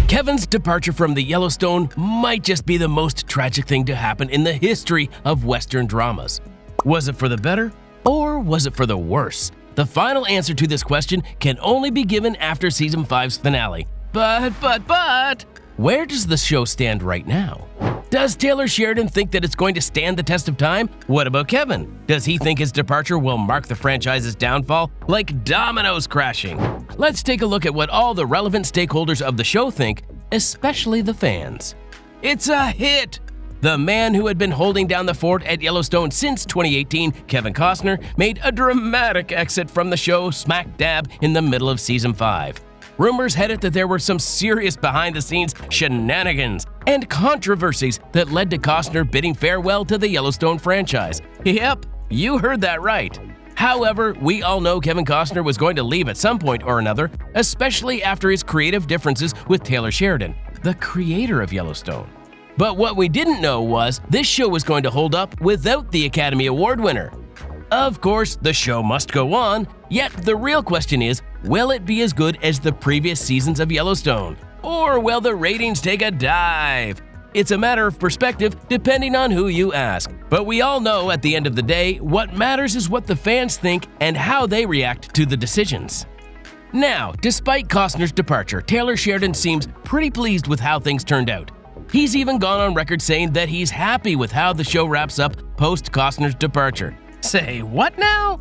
Kevin's departure from the Yellowstone might just be the most tragic thing to happen in the history of Western dramas. Was it for the better, or was it for the worse? The final answer to this question can only be given after Season 5's finale. But, where does the show stand right now? Does Taylor Sheridan think that it's going to stand the test of time? What about Kevin? Does he think his departure will mark the franchise's downfall like dominoes crashing? Let's take a look at what all the relevant stakeholders of the show think, especially the fans. It's a hit! The man who had been holding down the fort at Yellowstone since 2018, Kevin Costner, made a dramatic exit from the show smack dab in the middle of Season 5. Rumors had it that there were some serious behind-the-scenes shenanigans and controversies that led to Costner bidding farewell to the Yellowstone franchise. Yep, you heard that right. However, we all know Kevin Costner was going to leave at some point or another, especially after his creative differences with Taylor Sheridan, the creator of Yellowstone. But what we didn't know was this show was going to hold up without the Academy Award winner. Of course, the show must go on, yet the real question is, will it be as good as the previous seasons of Yellowstone? Or will the ratings take a dive? It's a matter of perspective depending on who you ask. But we all know at the end of the day, what matters is what the fans think and how they react to the decisions. Now, despite Costner's departure, Taylor Sheridan seems pretty pleased with how things turned out. He's even gone on record saying that he's happy with how the show wraps up post Costner's departure. Say what now?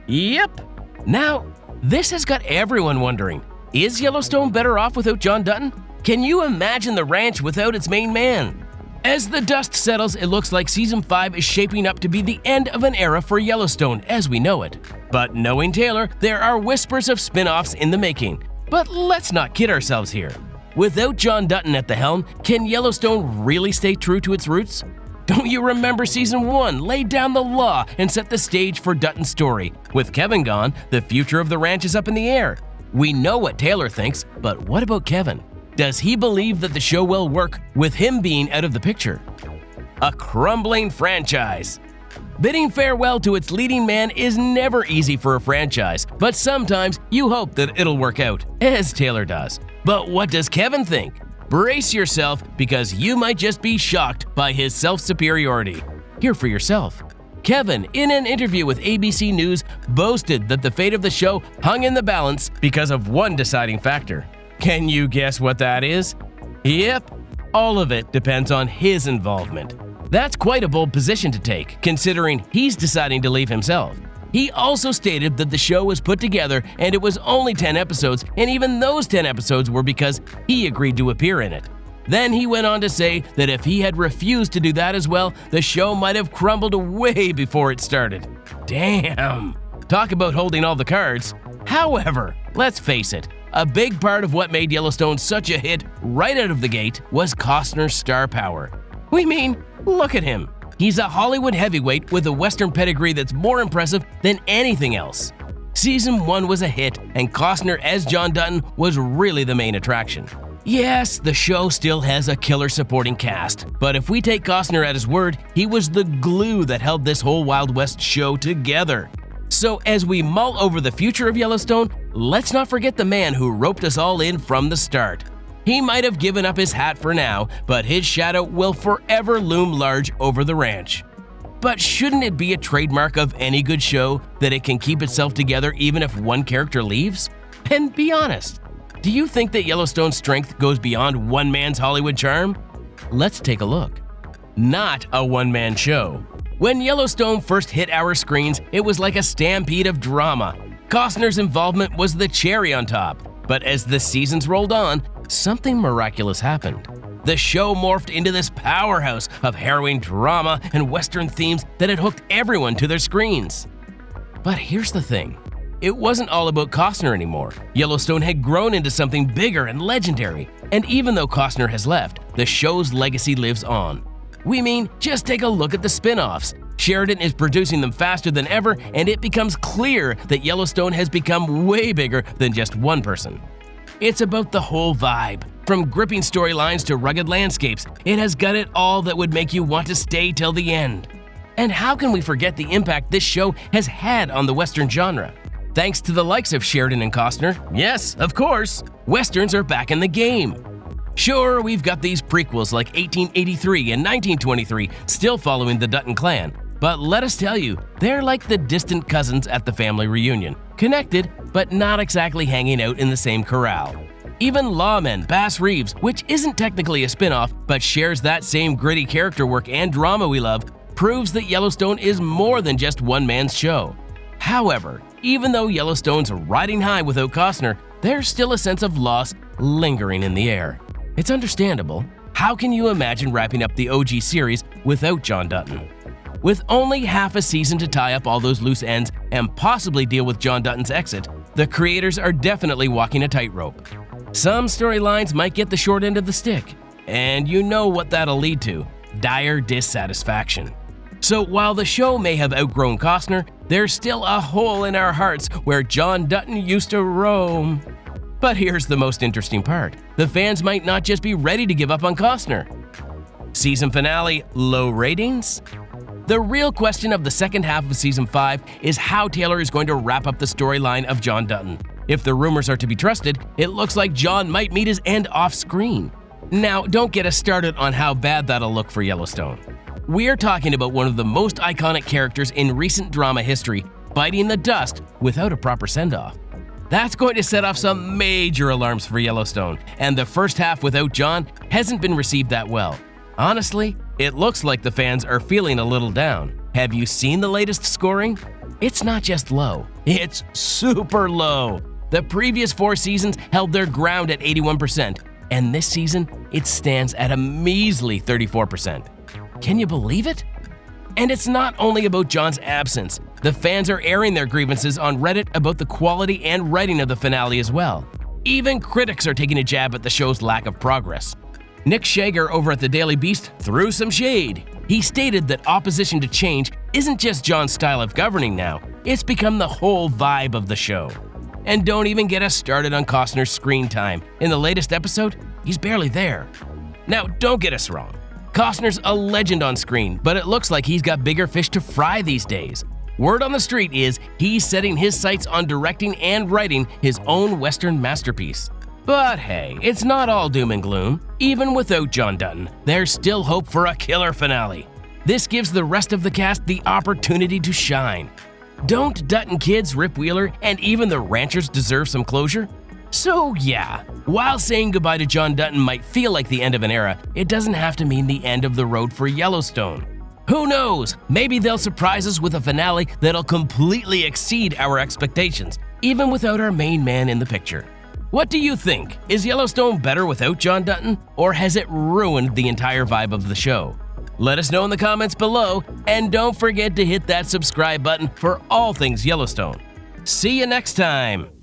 Yep. Now, this has got everyone wondering, is Yellowstone better off without John Dutton? Can you imagine the ranch without its main man? As the dust settles, it looks like Season 5 is shaping up to be the end of an era for Yellowstone as we know it. But knowing Taylor, there are whispers of spin-offs in the making. But let's not kid ourselves here. Without John Dutton at the helm, can Yellowstone really stay true to its roots? Don't you remember Season 1 laid down the law and set the stage for Dutton's story? With Kevin gone, the future of the ranch is up in the air. We know what Taylor thinks, but what about Kevin? Does he believe that the show will work with him being out of the picture? A crumbling franchise. Bidding farewell to its leading man is never easy for a franchise, but sometimes you hope that it'll work out, as Taylor does. But what does Kevin think? Brace yourself, because you might just be shocked by his self-superiority. Hear for yourself. Kevin, in an interview with ABC News, boasted that the fate of the show hung in the balance because of one deciding factor. Can you guess what that is? Yep, all of it depends on his involvement. That's quite a bold position to take, considering he's deciding to leave himself. He also stated that the show was put together and it was only 10 episodes, and even those 10 episodes were because he agreed to appear in it. Then he went on to say that if he had refused to do that as well, the show might have crumbled way before it started. Damn! Talk about holding all the cards. However, let's face it, a big part of what made Yellowstone such a hit right out of the gate was Costner's star power. We mean, look at him. He's a Hollywood heavyweight with a Western pedigree that's more impressive than anything else. Season 1 was a hit, and Costner as John Dutton was really the main attraction. Yes, the show still has a killer supporting cast, but if we take Costner at his word, he was the glue that held this whole Wild West show together. So as we mull over the future of Yellowstone, let's not forget the man who roped us all in from the start. He might have given up his hat for now, but his shadow will forever loom large over the ranch. But shouldn't it be a trademark of any good show that it can keep itself together even if one character leaves? And be honest, do you think that Yellowstone's strength goes beyond one man's Hollywood charm? Let's take a look. Not a one-man show. When Yellowstone first hit our screens, it was like a stampede of drama. Costner's involvement was the cherry on top. But as the seasons rolled on, something miraculous happened. The show morphed into this powerhouse of harrowing drama and Western themes that had hooked everyone to their screens. But here's the thing. It wasn't all about Costner anymore. Yellowstone had grown into something bigger and legendary. And even though Costner has left, the show's legacy lives on. We mean, just take a look at the spin-offs. Sheridan is producing them faster than ever, and it becomes clear that Yellowstone has become way bigger than just one person. It's about the whole vibe. From gripping storylines to rugged landscapes, it has got it all that would make you want to stay till the end. And how can we forget the impact this show has had on the Western genre? Thanks to the likes of Sheridan and Costner, yes, of course, Westerns are back in the game. Sure, we've got these prequels like 1883 and 1923 still following the Dutton clan, but let us tell you, they're like the distant cousins at the family reunion, connected but not exactly hanging out in the same corral. Even Lawmen Bass Reeves, which isn't technically a spin-off but shares that same gritty character work and drama we love, proves that Yellowstone is more than just one man's show. However, even though Yellowstone's riding high without Costner, there's still a sense of loss lingering in the air. It's understandable. How can you imagine wrapping up the OG series without John Dutton? With only half a season to tie up all those loose ends and possibly deal with John Dutton's exit, the creators are definitely walking a tightrope. Some storylines might get the short end of the stick, and you know what that'll lead to: dire dissatisfaction. So while the show may have outgrown Costner, there's still a hole in our hearts where John Dutton used to roam. But here's the most interesting part: the fans might not just be ready to give up on Costner. Season finale, low ratings? The real question of the second half of Season 5 is how Taylor is going to wrap up the storyline of John Dutton. If the rumors are to be trusted, it looks like John might meet his end off-screen. Now, don't get us started on how bad that'll look for Yellowstone. We're talking about one of the most iconic characters in recent drama history biting the dust without a proper send-off. That's going to set off some major alarms for Yellowstone, and the first half without John hasn't been received that well. Honestly, it looks like the fans are feeling a little down. Have you seen the latest scoring? It's not just low, it's super low. The previous 4 seasons held their ground at 81%, and this season it stands at a measly 34%. Can you believe it? And it's not only about John's absence. The fans are airing their grievances on Reddit about the quality and writing of the finale as well. Even critics are taking a jab at the show's lack of progress. Nick Shager over at the Daily Beast threw some shade. He stated that opposition to change isn't just John's style of governing now, it's become the whole vibe of the show. And don't even get us started on Costner's screen time. In the latest episode, he's barely there. Now, don't get us wrong. Costner's a legend on screen, but it looks like he's got bigger fish to fry these days. Word on the street is he's setting his sights on directing and writing his own Western masterpiece. But hey, it's not all doom and gloom. Even without John Dutton, there's still hope for a killer finale. This gives the rest of the cast the opportunity to shine. Don't Dutton kids, Rip Wheeler, and even the ranchers deserve some closure? So yeah, while saying goodbye to John Dutton might feel like the end of an era, it doesn't have to mean the end of the road for Yellowstone. Who knows? Maybe they'll surprise us with a finale that'll completely exceed our expectations, even without our main man in the picture. What do you think? Is Yellowstone better without John Dutton, or has it ruined the entire vibe of the show? Let us know in the comments below, and don't forget to hit that subscribe button for all things Yellowstone. See you next time!